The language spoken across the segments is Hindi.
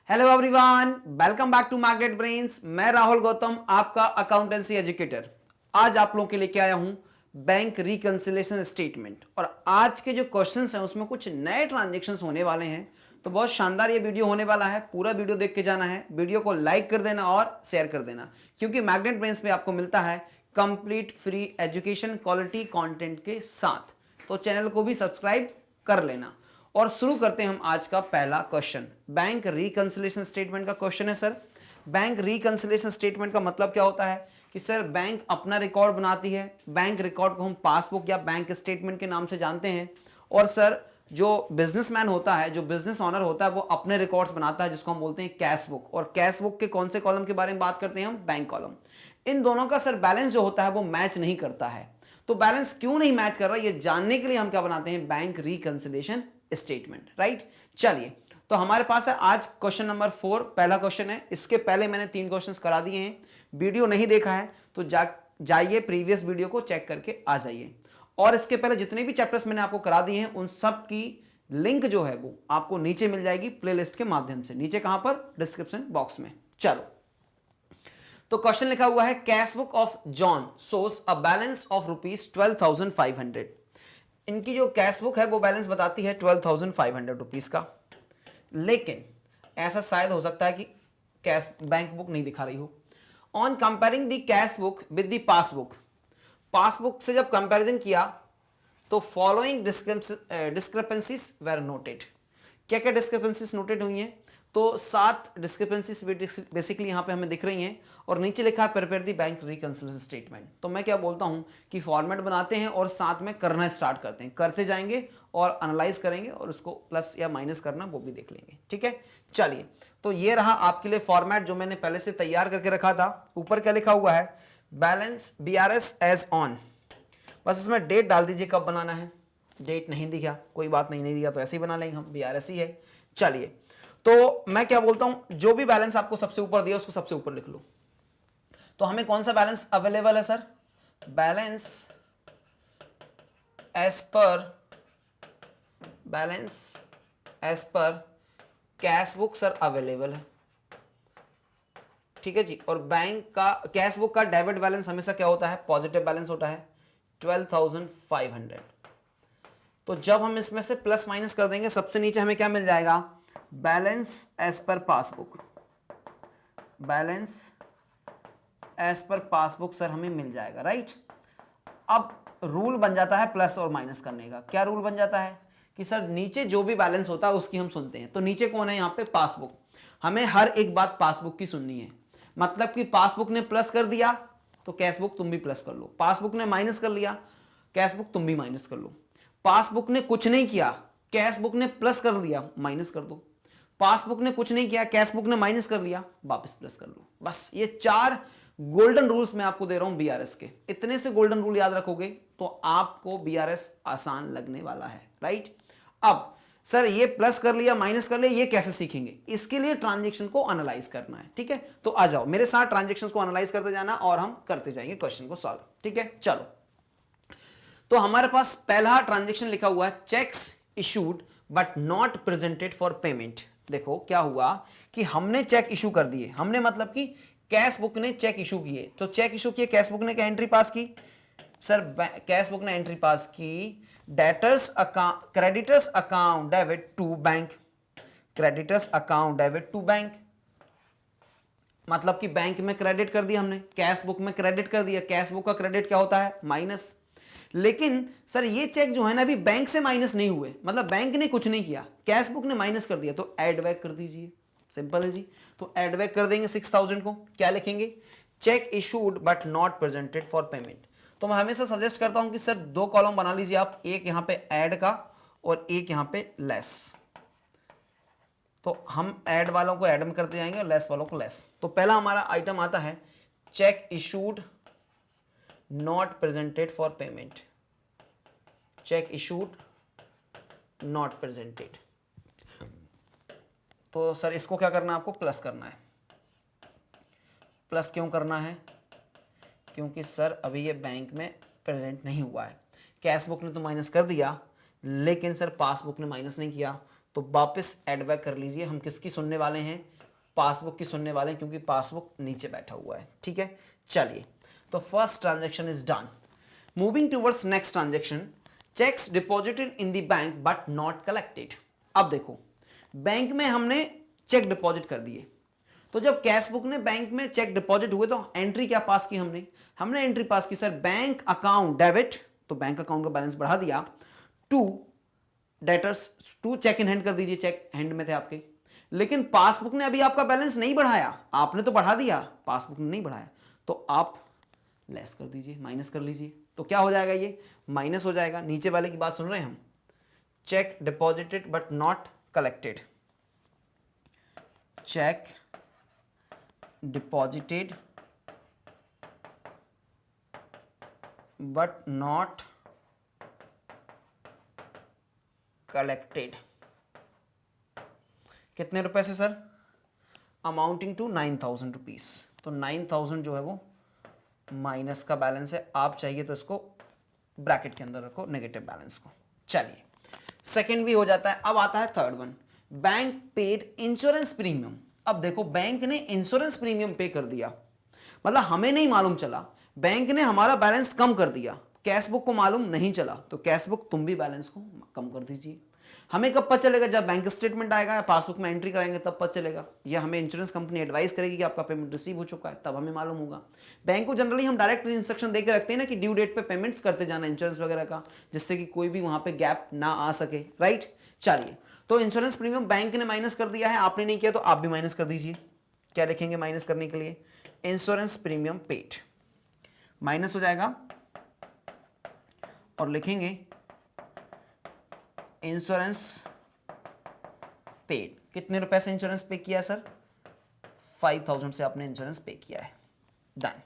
Hello everyone, welcome back to Magnet Brains. मैं राहुल गौतम, आपका अकाउंटेंसी एजुकेटर। आज आप लोगों के लेके आया हूं बैंक रिकंसिलिएशन स्टेटमेंट। और आज के जो क्वेश्चंस हैं उसमें कुछ नए ट्रांजैक्शंस होने वाले हैं, तो बहुत शानदार ये वीडियो होने वाला है। पूरा वीडियो देख के जाना है, वीडियो को लाइक कर देना और शेयर कर देना, क्योंकि मैग्नेट ब्रेन्स में आपको मिलता है complete free education quality content के साथ। तो चैनल को भी सब्सक्राइब कर लेना। और शुरू करते हैं हम आज का पहला क्वेश्चन। बैंक रिकंसिलिएशन स्टेटमेंट का क्वेश्चन है सर। बैंक रिकंसिलिएशन स्टेटमेंट का मतलब क्या होता है कि सर बैंक अपना रिकॉर्ड बनाती है। बैंक रिकॉर्ड को हम पासबुक या बैंक स्टेटमेंट के नाम से जानते हैं। और सर जो बिजनेसमैन होता है, जो बिजनेस ऑनर होता है, वो अपने रिकॉर्ड्स बनाता है, जिसको हम बोलते हैं कैश बुक। और कैश बुक के कौन से कॉलम के बारे में बात करते हैं हम? Bank column. इन दोनों का सर बैलेंस जो होता है वो मैच नहीं करता है। तो बैलेंस क्यों नहीं मैच कर रहा, ये जानने के लिए हम क्या बनाते हैं? Bank reconciliation statement, right. चलिए, तो हमारे पास है आज क्वेश्चन नंबर 4, पहला क्वेश्चन है। इसके पहले मैंने 3 क्वेश्चंस करा दिए हैं। वीडियो नहीं देखा है तो जाइए प्रीवियस वीडियो को चेक करके आ जाइए। और इसके पहले जितने भी चैप्टर्स मैंने आपको करा दिए हैं उन सब की लिंक जो है वो आपको नीचे मिल जाएगी प्लेलिस्ट के माध्यम से। नीचे कहां पर? डिस्क्रिप्शन बॉक्स में। चलो, तो क्वेश्चन लिखा हुआ है cash book of John shows a balance of ₹12,500। इनकी जो कैश बुक है वो बैलेंस बताती है 12,500 रुपीज का। लेकिन ऐसा शायद हो सकता है कि कैश बैंक बुक नहीं दिखा रही हो। On comparing the cash book with the passbook, passbook से जब कंपैरिजन किया तो फॉलोइंग डिस्क्रिपेंसीज वेर नोटेड। क्या क्या डिस्क्रिपेंसीज नोटेड हुई हैं? तो 7 डिस्क्रिपेंसीज बेसिकली यहां पे हमें दिख रही हैं। और नीचे लिखा है prepare the bank reconciliation statement. तो मैं क्या बोलता हूं कि फॉर्मेट बनाते हैं और साथ में करना स्टार्ट करते हैं, करते जाएंगे और एनालाइज करेंगे और उसको प्लस या माइनस करना वो भी देख लेंगे। ठीक है, चलिए। तो ये रहा आपके लिए फॉर्मेट जो मैंने पहले से तैयार करके रखा था। ऊपर क्या लिखा हुआ है? Balance BRS as on. बस इसमें डेट डाल दीजिए कब बनाना है। डेट नहीं दिखा, कोई बात नहीं, नहीं दिया तो ऐसे ही बना लेंगे हम, BRS ही है। चलिए, तो मैं क्या बोलता हूं, जो भी बैलेंस आपको सबसे ऊपर दिया उसको सबसे ऊपर लिख लो। तो हमें कौन सा बैलेंस अवेलेबल है sir? Balance as per cash book sir available है। ठीक है जी। और बैंक का कैश बुक का डेबिट बैलेंस हमेशा क्या होता है? पॉजिटिव बैलेंस होता है 12,500। तो जब हम इसमें से प्लस माइनस कर देंगे, सबसे नीचे हमें क्या मिल जाएगा? Balance as per passbook. Balance as per passbook sir हमें मिल जाएगा, राइट। अब रूल बन जाता है प्लस और माइनस करने का। क्या रूल बन जाता है कि सर नीचे जो भी बैलेंस होता है उसकी हम सुनते हैं। तो नीचे कौन है? यहां पे पासबुक। हमें हर एक बात पासबुक की सुननी है। मतलब कि पासबुक ने प्लस कर दिया तो कैश बुक तुम भी प्लस कर लो। पासबुक ने माइनस कर लिया, कैश बुक तुम भी माइनस कर लो। पासबुक ने कुछ नहीं किया, कैश बुक ने प्लस कर दिया, माइनस कर दो। पासबुक ने कुछ नहीं किया, कैश बुक ने माइनस कर लिया, वापस प्लस कर लो। बस ये 4 गोल्डन रूल्स मैं आपको दे रहा हूं BRS के। इतने से गोल्डन रूल याद रखोगे तो आपको BRS आसान लगने वाला है, राइट। अब सर ये प्लस कर लिया, माइनस कर लिया, ये कैसे सीखेंगे? इसके लिए ट्रांजैक्शन को एनालाइज करना है। ठीक है, तो आ जाओ मेरे साथ, ट्रांजैक्शन को एनालाइज करते जाना और हम करते जाएंगे क्वेश्चन को सॉल्व। ठीक है, चलो। तो हमारे पास पहला ट्रांजैक्शन लिखा हुआ है cheques issued but not presented for payment. देखो क्या हुआ कि हमने चेक इशू कर दिए। हमने मतलब कि कैश बुक ने चेक इशू किए। तो चेक इशू किए, कैश बुक ने क्या एंट्री पास की सर? कैश बुक ने एंट्री पास की debtors account, creditors account debit to bank. Creditors account debit to bank मतलब कि बैंक में क्रेडिट कर दिया हमने, कैश बुक में क्रेडिट कर दिया। कैश बुक का क्रेडिट क्या होता है? माइनस। लेकिन सर ये चेक जो है ना अभी बैंक से माइनस नहीं हुए, मतलब बैंक ने कुछ नहीं किया, कैश बुक ने माइनस कर दिया, तो एड बैक कर दीजिए। सिंपल है जी। तो एड बैक कर देंगे 6,000 को। क्या लिखेंगे? Check issued but not presented for payment. तो मैं हमेशा सजेस्ट करता हूं कि सर 2 कॉलम बना लीजिए आप, एक यहां पे ऐड का और एक यहां पे लेस। तो हम ऐड वालों को ऐड में करते जाएंगे और लेस वालों को लेस। तो पहला हमारा आइटम आता है check issued not presented for payment. Check issued not presented. तो सर इसको क्या करना है? आपको प्लस करना है। प्लस क्यों करना है? क्योंकि सर अभी ये बैंक में प्रेजेंट नहीं हुआ है। कैश बुक ने तो माइनस कर दिया, लेकिन सर पासबुक ने माइनस नहीं किया, तो वापस ऐड बैक कर लीजिए। हम किसकी सुनने वाले हैं, पासबुक की सुनने वाले हैं, क्योंकि पासबुक नीचे बैठा हुआ है। ठीक है, चलिए, तो first transaction is done. Moving towards next transaction, checks deposited in the bank but not collected. अब देखो, बैंक में हमने चेक डिपॉजिट कर दिए, तो जब कैश बुक ने बैंक में चेक डिपॉजिट हुए तो एंट्री क्या पास की हमने एंट्री पास की सर, बैंक अकाउंट डेबिट, तो बैंक अकाउंट का बैलेंस बढ़ा दिया, to debtors, to cheque in hand कर दीजिए, चेक हैंड में थे आपके। लेकिन पासबुक ने अभी आपका बैलेंस नहीं बढ़ाया, आपने तो बढ़ा दिया, पासबुक ने नहीं बढ़ाया, तो आप लेस कर दीजिए, माइनस कर लीजिए। तो क्या हो जाएगा, ये माइनस हो जाएगा। नीचे वाले की बात सुन रहे हैं हम, check deposited but not collected, check deposited but not collected. कितने रुपए से सर, अमाउंटिंग टू 9,000 रुपीज। तो 9,000 जो है वो माइनस का बैलेंस है, आप चाहिए तो इसको ब्रैकेट के अंदर रखो, नेगेटिव बैलेंस को। चलिए, सेकंड भी हो जाता है। अब आता है third one, bank paid insurance premium. अब देखो, बैंक ने इंश्योरेंस प्रीमियम पे कर दिया, मतलब हमें नहीं मालूम चला, बैंक ने हमारा बैलेंस कम कर दिया, कैश बुक को मालूम नहीं चला, तो कैश बुक तुम भी बैलेंस को कम कर दीजिए। हमें कब पता चलेगा, जब बैंक स्टेटमेंट आएगा या पासबुक में एंट्री कराएंगे तब पता चलेगा, या हमें इंश्योरेंस कंपनी एडवाइस करेगी कि आपका पेमेंट रिसीव हो चुका है, तब हमें मालूम होगा। बैंक को जनरली हम डायरेक्ट इंस्ट्रक्शन देकर रखते हैं ना कि ड्यू डेट पे पेमेंट्स करते जाना इंश्योरेंस वगैरह का, जिससे कि कोई भी वहां पे गैप ना आ सके, राइट। चलिए, तो इंश्योरेंस प्रीमियम बैंक ने माइनस कर दिया है, आपने नहीं किया तो आप भी माइनस कर दीजिए। क्या लिखेंगे माइनस करने के लिए, इंश्योरेंस प्रीमियम पेड, माइनस हो जाएगा और लिखेंगे इंश्योरेंस पेड। कितने रुपए से इंश्योरेंस पे किया सर, 5,000 से आपने इंश्योरेंस पे किया है, डन।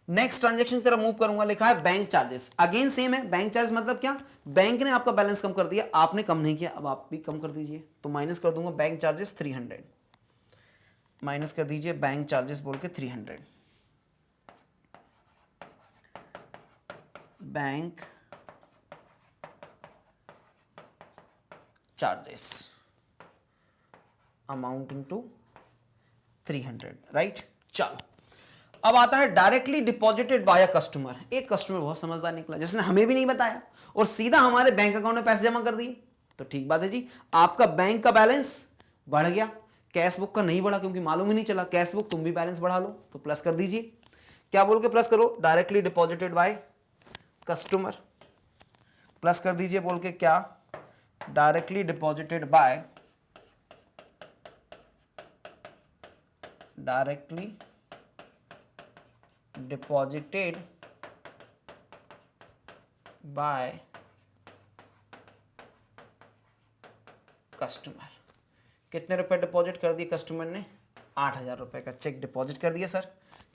नेक्स्ट ट्रांजैक्शन की तरफ मूव करूंगा, लिखा है बैंक चार्जेस। अगेन सेम है, बैंक चार्ज मतलब क्या, बैंक ने आपका बैलेंस कम कर दिया, आपने कम नहीं किया, अब आप भी कम कर दीजिए। तो माइनस कर दूंगा बैंक चार्जेस 300, माइनस कर दीजिए बैंक चार्जेस बोल के 300, bank charges amounting to 300, right. चलो, अब आता है directly deposited by a customer. एक कस्टमर बहुत समझदार निकला, जिसने हमें भी नहीं बताया और सीधा हमारे बैंक अकाउंट में पैसे जमा कर दिए। तो ठीक बात है जी, आपका बैंक का बैलेंस बढ़ गया, कैश बुक का नहीं बढ़ा, क्योंकि मालूम ही नहीं चला। कैश बुक तुम भी बैलेंस बढ़ा लो, तो प्लस कर दीजिए। क्या बोल के प्लस करो, directly deposited by customer, plus कर दीजिए बोल के, क्या, directly deposited bye, directly deposited by customer. कितने रुपए डिपॉजिट कर दिए कस्टमर ने, 8,000 रुपए का चेक डिपॉजिट कर दिया सर।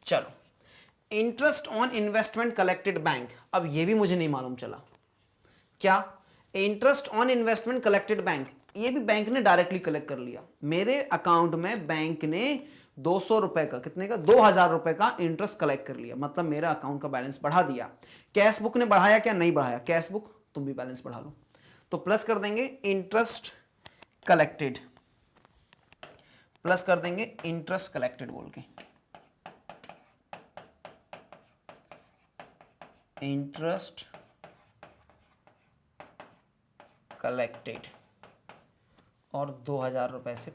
चलो, interest on investment collected bank. अब ये भी मुझे नहीं मालूम चला, क्या, interest on investment collected bank, ये भी बैंक ने डायरेक्टली कलेक्ट कर लिया। मेरे अकाउंट में बैंक ने 200 रुपए का, कितने का, 2,000 रुपए का इंटरेस्ट कलेक्ट कर लिया, मतलब मेरा अकाउंट का बैलेंस बढ़ा दिया। कैश बुक ने बढ़ाया क्या, नहीं बढ़ाया, कैश बुक तुम भी बैलेंस बढ़ा लो। तो प्लस कर देंगे इंटरेस्ट कलेक्टेड, प्लस कर देंगे इंटरेस्ट कलेक्टेड बोल के, इंटरेस्ट कलेक्टेड, और 2,000 रुपए से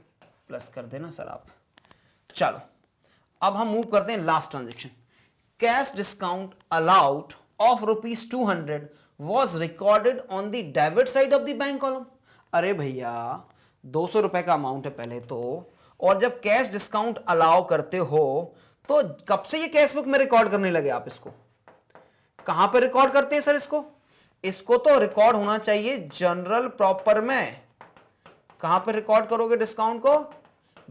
प्लस कर देना सर आप। चलो, अब हम मूव करते हैं last transaction. Cash discount allowed of ₹200 was recorded on the debit side of the bank column. अरे भैया, 200 रुपए का अमाउंट है पहले तो, और जब कैश डिस्काउंट अलाउ करते हो तो कब से ये कैश बुक में रिकॉर्ड करने लगे आप इसको, कहां पर रिकॉर्ड करते हैं सर इसको तो रिकॉर्ड होना चाहिए जनरल प्रॉपर में। कहां पर रिकॉर्ड करोगे डिस्काउंट को,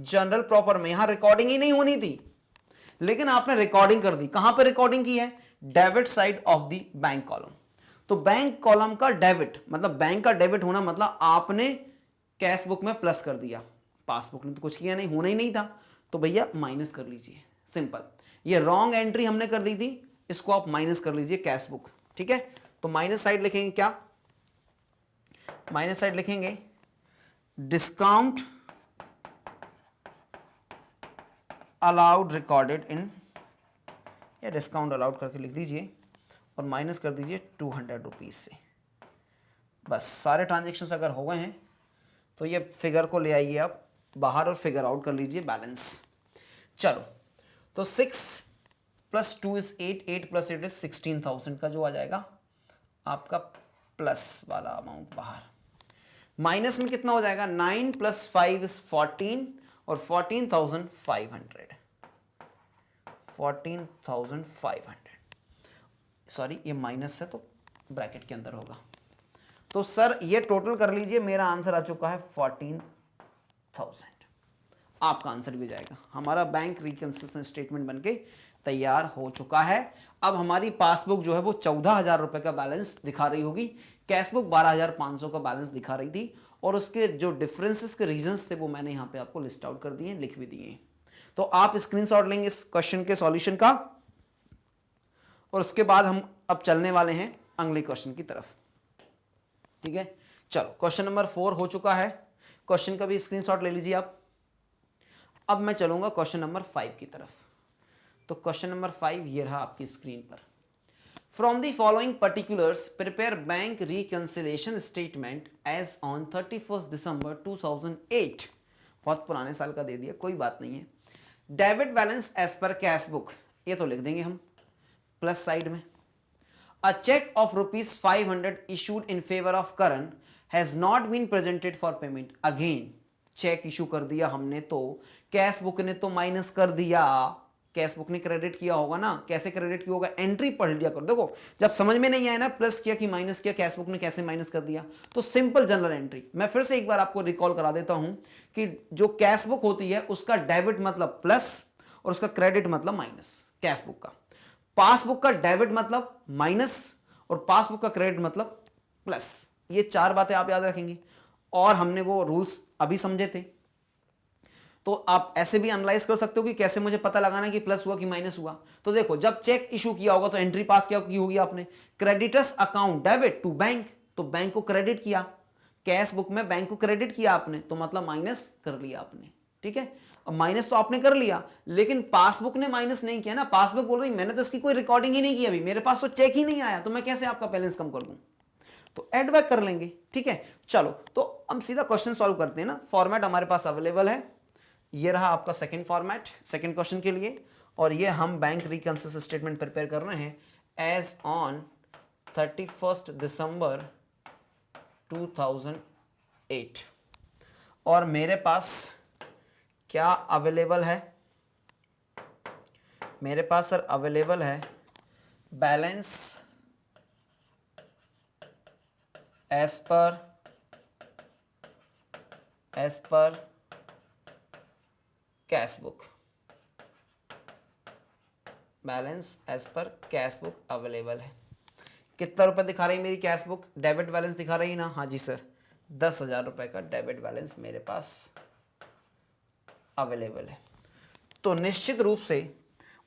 जनरल प्रॉपर में। यहां रिकॉर्डिंग ही नहीं होनी थी, लेकिन आपने रिकॉर्डिंग कर दी। कहां पर रिकॉर्डिंग की है, debit side of the bank column. तो बैंक कॉलम का डेबिट मतलब बैंक का डेबिट होना मतलब आपने कैश बुक में प्लस कर दिया, पासबुक ने तो कुछ किया नहीं, होना ही नहीं था, तो भैया माइनस कर लीजिए, सिंपल। ये रॉन्ग एंट्री हमने कर दी थी, इसको आप माइनस कर लीजिए कैश बुक, ठीक है। तो माइनस साइड लिखेंगे क्या, माइनस साइड लिखेंगे डिस्काउंट अलाउड रिकॉर्डेड इन, या डिस्काउंट अलाउड करके लिख दीजिए और माइनस कर दीजिए 200 रुपीज़ से। बस सारे ट्रांजेक्शन्स अगर हो गए हैं तो ये फिगर को ले आइए आप बाहर और फिगर आउट कर लीजिए बैलेंस। चलो, तो 6 + 2 = 8, 8 + 8 = 16,000 का जो आ जाएगा आपका प्लस वाला अमाउंट बाहर। माइनस में कितना हो जाएगा? 9 + 5 = 14 और 14,500, 14,500। सॉरी, ये माइनस है तो ब्रैकेट के अंदर होगा। तो सर ये टोटल कर लीजिए, मेरा आंसर आ चुका है 14,000। आपका आंसर भी जाएगा। हमारा बैंक रिकंसिलिएशन स्टेटमेंट बनके तैयार हो चुका है। अब हमारी पासबुक जो है वो 14,000 रुपए का बैलेंस दिखा रही होगी, कैशबुक 12,500 का बैलेंस दिखा रही थी, और उसके जो डिफरेंसेस के रीजंस थे वो मैंने यहाँ पे आपको लिस्ट आउट कर दिए, लिख भी दिए। तो आप स्क्रीनशॉट लेंगे इस क्वेश्चन के सॉल्यूशन का, और उसके बाद हम अब चलने वाले हैं अगले क्वेश्चन की तरफ। ठीक है, चलो क्वेश्चन नंबर 4 हो चुका है। क्वेश्चन का भी स्क्रीनशॉट ले लीजिए आप। अब मैं चलूंगा क्वेश्चन नंबर 5 की तरफ। तो क्वेश्चन नंबर 5 ये रहा आपकी स्क्रीन पर। From the following particulars prepare bank reconciliation statement as on 31 December 2008। बहुत पुराने साल का दे दिया, कोई बात नहीं है। Debit balance as per cash book, ये तो लिख देंगे हम प्लस साइड में। A check of ₹500 issued in favor of Karan has not been presented for payment. Again, cheque issue कर दिया हमने तो कैश बुक ने तो माइनस कर दिया। कैश बुक ने क्रेडिट किया होगा ना, कैसे क्रेडिट किया होगा? एंट्री पढ़ लिया करो। देखो जब समझ में नहीं आया ना प्लस किया कि माइनस किया, कैश बुक ने कैसे माइनस कर दिया, तो सिंपल जनरल एंट्री। मैं फिर से एक बार आपको रिकॉल करा देता हूं कि जो कैश बुक होती है उसका डेबिट मतलब प्लस और उसका क्रेडिट मतलब माइनस। कैश बुक का, पासबुक का डेबिट मतलब माइनस और पासबुक का क्रेडिट मतलब प्लस। ये 4 बातें आप याद रखेंगे, और हमने वो रूल्स अभी समझे थे। तो आप ऐसे भी एनालाइज कर सकते हो कि कैसे मुझे पता लगाना कि प्लस हुआ कि माइनस हुआ। तो देखो, जब चेक इशू किया होगा तो एंट्री पास क्या की होगी आपने? Creditors account debit to bank, तो बैंक को क्रेडिट किया। कैश बुक में बैंक को क्रेडिट किया आपने, तो मतलब माइनस कर लिया आपने। ठीक है, अब माइनस तो आपने कर लिया, लेकिन पासबुक ने माइनस नहीं किया ना। पासबुक बोल रही मैंने तो इसकी कोई रिकॉर्डिंग ही नहीं की अभी, मेरे पास तो चेक ही नहीं आया, तो मैं कैसे आपका बैलेंस कम कर दूं? तो एड बैक कर लेंगे। ठीक है, चलो तो हम सीधा क्वेश्चन सॉल्व करते हैं ना। फॉर्मेट हमारे पास अवेलेबल है, ये रहा आपका सेकंड फॉर्मेट सेकंड क्वेश्चन के लिए, और ये हम बैंक रिकंसिलिएशन स्टेटमेंट प्रिपेयर कर रहे हैं एज ऑन 31 दिसंबर 2008। और मेरे पास क्या अवेलेबल है? मेरे पास सर अवेलेबल है balance as per cash book. Balance as per cash book available है। कितना रुपए दिखा रही है मेरी कैश बुक? डेबिट बैलेंस दिखा रही है ना? हाँ जी सर, 10,000 रुपए का डेबिट बैलेंस मेरे पास अवेलेबल है। तो निश्चित रूप से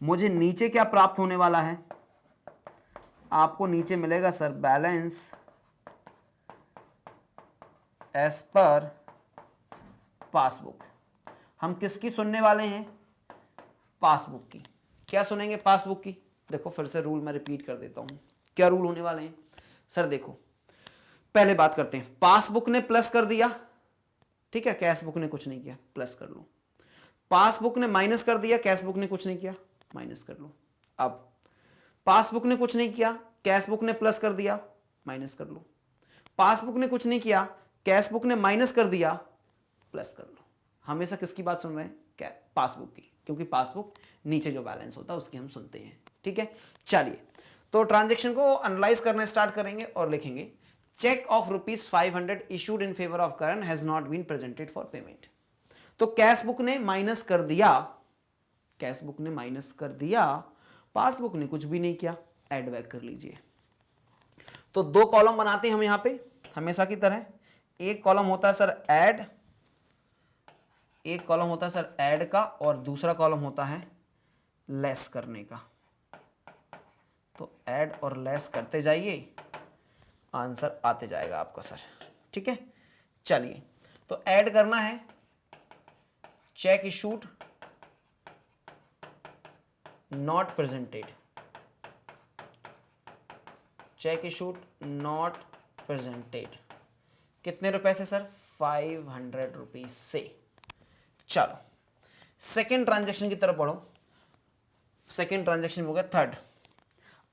मुझे नीचे क्या प्राप्त होने वाला है? आपको नीचे मिलेगा sir balance as per passbook. हम किसकी सुनने वाले हैं? पासबुक की। क्या सुनेंगे? पासबुक की। देखो फिर से रूल मैं रिपीट कर देता हूं, क्या रूल होने वाले हैं सर? देखो पहले बात करते हैं, पासबुक ने प्लस कर दिया, ठीक है, कैश बुक ने कुछ नहीं किया, प्लस कर लो। पासबुक ने माइनस कर दिया, कैश बुक ने कुछ नहीं किया, माइनस कर लो। अब पासबुक ने कुछ नहीं किया, कैश बुक ने प्लस कर दिया, माइनस कर लो। पासबुक ने कुछ नहीं किया, कैश बुक ने माइनस कर दिया, प्लस कर लो। हमेशा किसकी बात सुन रहे हैं? क्या? पासबुक की, क्योंकि पासबुक नीचे जो बैलेंस होता है उसकी हम सुनते हैं। ठीक है, चलिए तो ट्रांजैक्शन को एनालाइज करना स्टार्ट करेंगे और लिखेंगे cheque of ₹500 issued in favour of Karan has not been presented for payment. तो कैश बुक ने माइनस कर दिया, कैश बुक ने माइनस कर दिया, पासबुक ने कुछ भी नहीं किया, ऐड बैक कर लीजिए। तो 2 कॉलम बनाते हैं हम यहां पे हमेशा की तरह। एक कॉलम होता है सर ऐड, एक कॉलम होता है सर ऐड का, और दूसरा कॉलम होता है लेस करने का। तो ऐड और लेस करते जाइए, आंसर आते जाएगा आपका सर। ठीक है, चलिए तो ऐड करना है check issued not presented, check issued not presented. कितने रुपए से सर? 500 रुपीज से। चलो सेकेंड ट्रांजेक्शन की तरफ बढ़ो। सेकेंड ट्रांजेक्शन हो गया third,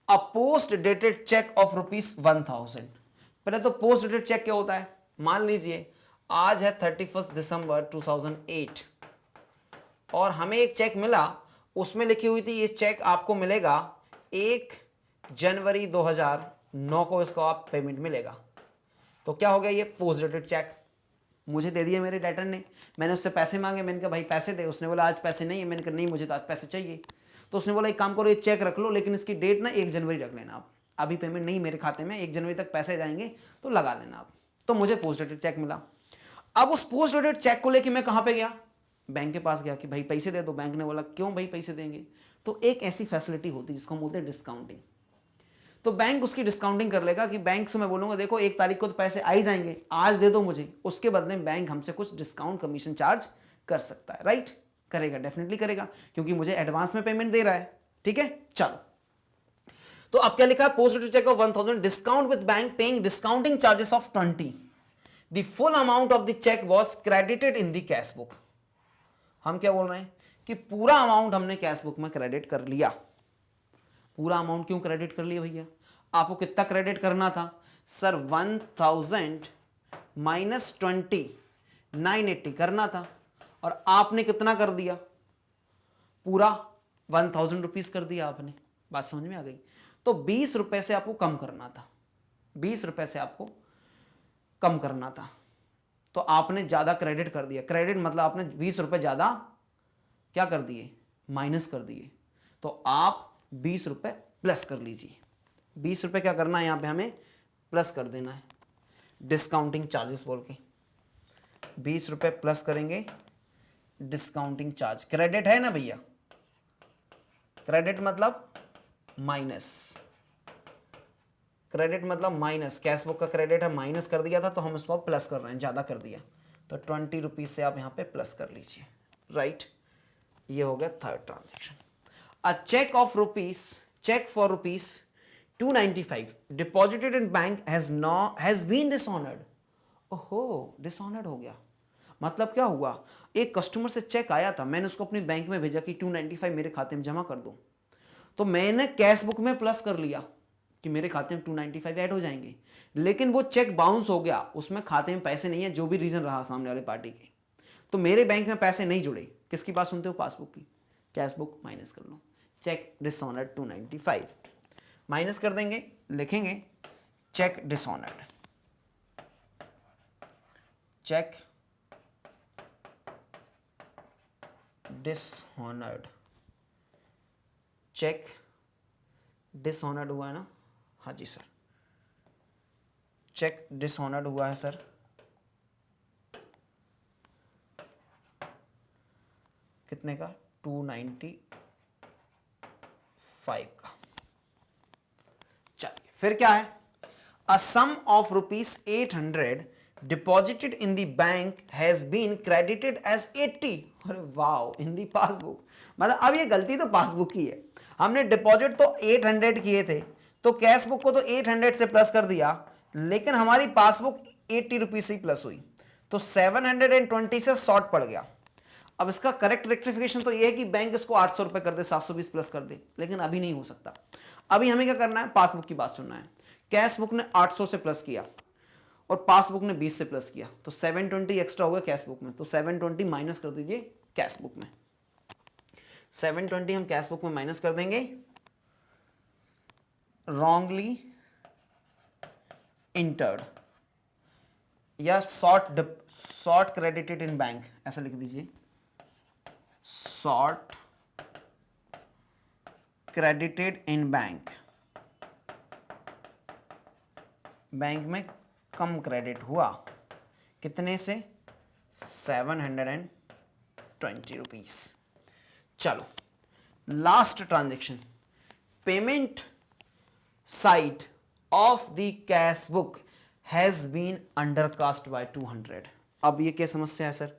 a post dated cheque of ₹1000। पहले तो पोस्ट डेटेड चेक क्या होता है? मान लीजिए आज है 31 दिसंबर 2008 और हमें एक चेक मिला, उसमें लिखी हुई थी ये चेक आपको मिलेगा 1 जनवरी 2009 को, इसको आप पेमेंट मिलेगा। तो क्या हो गया? ये पोस्ट डेटेड चेक मुझे दे दिया मेरे डेटर ने, मैंने उससे पैसे मांगे, मैंने कहा भाई पैसे दे, उसने बोला आज पैसे नहीं है, मैंने कहा नहीं मुझे तो आज पैसे चाहिए। तो उसने बोला एक काम करो, ये चेक रख लो लेकिन इसकी डेट ना 1 जनवरी रख लेना आप, अभी पेमेंट नहीं मेरे खाते में, 1 जनवरी तक पैसे जाएंगे तो लगा लेना आप। तो मुझे पोस्ट डेटेड चेक मिला। अब उस पोस्ट डेटेड चेक को लेकर मैं कहाँ पे गया? बैंक के पास गया कि भाई पैसे दे दो। बैंक ने बोला क्यों भाई पैसे देंगे? तो एक ऐसी फैसिलिटी होती है जिसको हम बोलते हैं डिस्काउंटिंग। तो बैंक उसकी डिस्काउंटिंग कर लेगा कि बैंक से मैं बोलूंगा देखो 1 तारीख को तो पैसे आ ही जाएंगे, आज दे दो मुझे, उसके बदले बैंक हमसे कुछ डिस्काउंट कमीशन चार्ज कर सकता है। राइट? करेगा, डेफिनेटली करेगा, क्योंकि मुझे एडवांस में पेमेंट दे रहा है। ठीक है, चलो तो अब क्या लिखा है? Post dated cheque of 1000 discount with bank paying discounting charges of 20। The full amount of the cheque was credited in the cash book. हम क्या बोल रहे हैं कि पूरा अमाउंट हमने कैश बुक में क्रेडिट कर लिया। पूरा अमाउंट क्यों क्रेडिट कर लिया भैया? आपको कितना क्रेडिट करना था सर? 1000 माइनस 20 980 करना था, और आपने कितना कर दिया? पूरा 1000 रुपीज कर दिया आपने। बात समझ में आ गई? तो 20 रुपए से आपको कम करना था, 20 रुपए से आपको कम करना था, तो आपने ज्यादा क्रेडिट कर दिया। क्रेडिट मतलब आपने 20 रुपए ज्यादा क्या कर दिए? माइनस कर दिए। तो आप 20 रुपए प्लस कर लीजिए। 20 रुपए क्या करना है यहां पे? हमें प्लस कर देना है डिस्काउंटिंग चार्जेस बोल के। 20 रुपए प्लस करेंगे डिस्काउंटिंग चार्ज। क्रेडिट है ना भैया? क्रेडिट मतलब माइनस, क्रेडिट मतलब माइनस। कैश बुक का क्रेडिट है, माइनस कर दिया था तो हम उसको प्लस कर रहे हैं, ज्यादा कर दिया, तो 20 रुपीज से आप यहां पे प्लस कर लीजिए। राइट? ये हो गया third transaction. A cheque of cheque for ₹295 deposited in bank has been dishonoured. ओहो, डिसऑनर्ड हो गया। मतलब क्या हुआ? एक कस्टमर से चेक आया था, मैंने उसको अपनी बैंक में भेजा कि 295 मेरे खाते में जमा कर दो, तो मैंने कैश बुक में प्लस कर लिया कि मेरे खाते में 295 ऐड हो जाएंगे, लेकिन वो चेक बाउंस हो गया, उसमें खाते में पैसे नहीं है, जो भी रीजन रहा सामने वाले पार्टी के, तो मेरे बैंक में पैसे नहीं जुड़े। किसकी बात सुनते हो? पासबुक की। कैश बुक माइनस कर लो, चेक डिसऑनर्ड 295 माइनस कर देंगे, लिखेंगे cheque dishonoured, cheque dishonoured, cheque dishonoured हुआ है ना? हाँ जी सर, चेक डिसऑनर्ड हुआ है सर। कितने का? 295 का। चलिए फिर क्या है? A sum of ₹800 deposited in the bank has been credited as 80। अरे वाओ, इन दी पासबुक। मतलब अब ये गलती तो पासबुक की है। हमने डिपॉजिट तो 800 किए थे, तो कैश बुक को तो 800 से प्लस कर दिया, लेकिन हमारी पासबुक 80 रुपीज से ही प्लस हुई, तो 720 से शॉर्ट पड़ गया। अब इसका करेक्ट रेक्टिफिकेशन तो ये है कि बैंक इसको 800 रुपए कर दे, 720 प्लस कर दे, लेकिन अभी नहीं हो सकता। अभी हमें क्या करना है? पासबुक की बात सुनना है। कैश बुक ने 800 से प्लस किया और पासबुक ने 20 से प्लस किया, तो 720 एक्स्ट्रा हो गया कैश बुक में, तो 720 माइनस कर दीजिए कैश बुक में। 720 हम कैश बुक में माइनस कर देंगे, रॉन्गली इंटर्ड या शॉर्ट क्रेडिटेड इन बैंक, ऐसा लिख दीजिए, short credited in bank. Bank में कम क्रेडिट हुआ, कितने से? 720 रुपीज। चलो last transaction, payment side of the cash book has been undercast by 200। अब ये क्या समस्या है सर?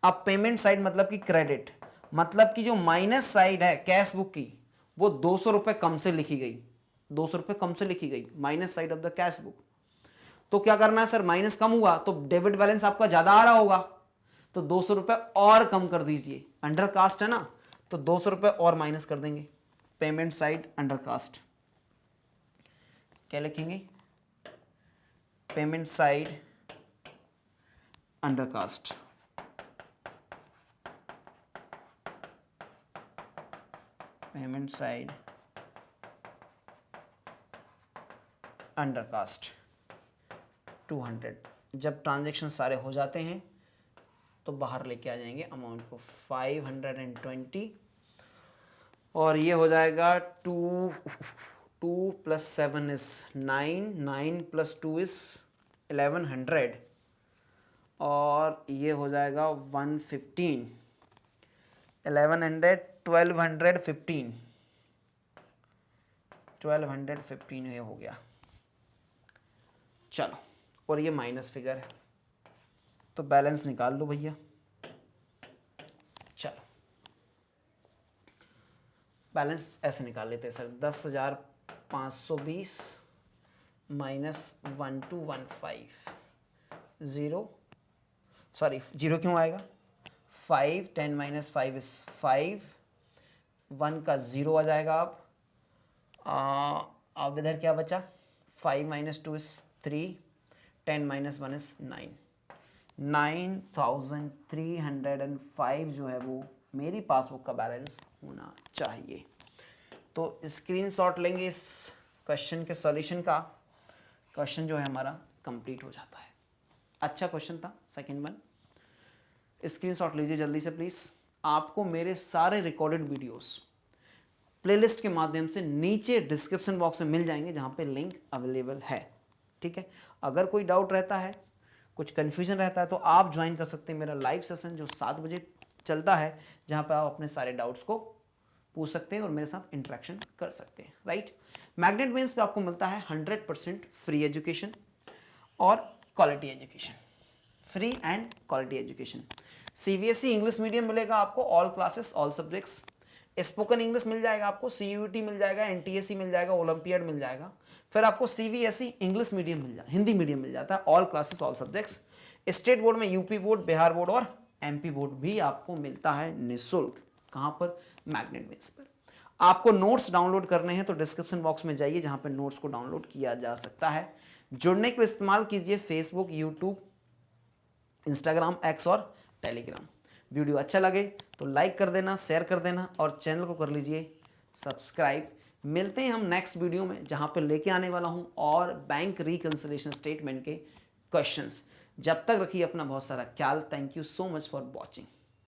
अब पेमेंट साइड मतलब कि क्रेडिट, मतलब कि जो माइनस साइड है कैश बुक की वो 200 रुपये कम से लिखी गई, 200 रुपये कम से लिखी गई minus side of the cash book. तो क्या करना है सर? माइनस कम हुआ तो डेबिट बैलेंस आपका ज्यादा आ रहा होगा, तो 200 रुपये और कम कर दीजिए। अंडर कास्ट है ना, तो 200 रुपये और माइनस कर देंगे। पेमेंट साइड अंडर कास्ट क्या लिखेंगे? Payment side undercast. Payment side undercast 200। जब ट्रांजेक्शन सारे हो जाते हैं तो बाहर लेके आ जाएंगे अमाउंट को 520, और ये हो जाएगा 2 + 7 इज 9, 9 + 2 इज 1100, और ये हो जाएगा 115, 1100, 1215, 1215 ये हो गया। चलो, और ये माइनस फिगर है तो बैलेंस निकाल लो भैया। चलो बैलेंस ऐसे निकाल लेते हैं सर, 10,520 माइनस 1215, 0, सॉरी 0 क्यों आएगा? 5, 10 - 5 इज 5, 1 का 0 आ जाएगा। अब इधर क्या बचा? 5 - 2 इज 3, 10 - 1 इज 9, 9305 जो है वो मेरी पासबुक का बैलेंस होना चाहिए। तो स्क्रीनशॉट लेंगे इस क्वेश्चन के सॉल्यूशन का। क्वेश्चन जो है हमारा कंप्लीट हो जाता है। अच्छा क्वेश्चन था सेकंड वन। स्क्रीनशॉट लीजिए जल्दी से प्लीज़। आपको मेरे सारे रिकॉर्डेड वीडियोस प्लेलिस्ट के माध्यम से नीचे डिस्क्रिप्शन बॉक्स में मिल जाएंगे, जहाँ पे लिंक अवेलेबल है। ठीक है, अगर कोई डाउट रहता है, कुछ कन्फ्यूजन रहता है, तो आप ज्वाइन कर सकते हैं मेरा लाइव सेशन जो 7 बजे चलता है, जहाँ पे आप अपने सारे डाउट्स को पूछ सकते हैं और मेरे साथ इंटरेक्शन कर सकते हैं। राइट, मैग्नेट ब्रेन्स पे आपको मिलता है 100% फ्री एजुकेशन और quality education, free and quality education. CBSE English medium मिलेगा आपको, all classes all subjects. Spoken English मिल जाएगा आपको, CUET मिल जाएगा, NTSE मिल जाएगा, ओलंपियाड मिल जाएगा। फिर आपको CBSE इंग्लिश मीडियम मिल जाता है, हिंदी मीडियम मिल जाता है, all classes all subjects. State board में UP बोर्ड, बिहार बोर्ड और MP बोर्ड भी आपको मिलता है निःशुल्क। कहाँ पर? मैग्नेट ब्रेन्स पर। आपको नोट्स डाउनलोड करने हैं तो डिस्क्रिप्शन बॉक्स में जाइए, जहाँ पर नोट्स को डाउनलोड किया जा सकता है। जुड़ने के लिए इस्तेमाल कीजिए फेसबुक, यूट्यूब, इंस्टाग्राम, X और टेलीग्राम। वीडियो अच्छा लगे तो लाइक कर देना, शेयर कर देना और चैनल को कर लीजिए सब्सक्राइब। मिलते हैं हम नेक्स्ट वीडियो में, जहां पर लेके आने वाला हूं और बैंक रिकंसिलिएशन स्टेटमेंट के क्वेश्चंस। जब तक रखिए अपना बहुत सारा ख्याल। Thank you so much for watching.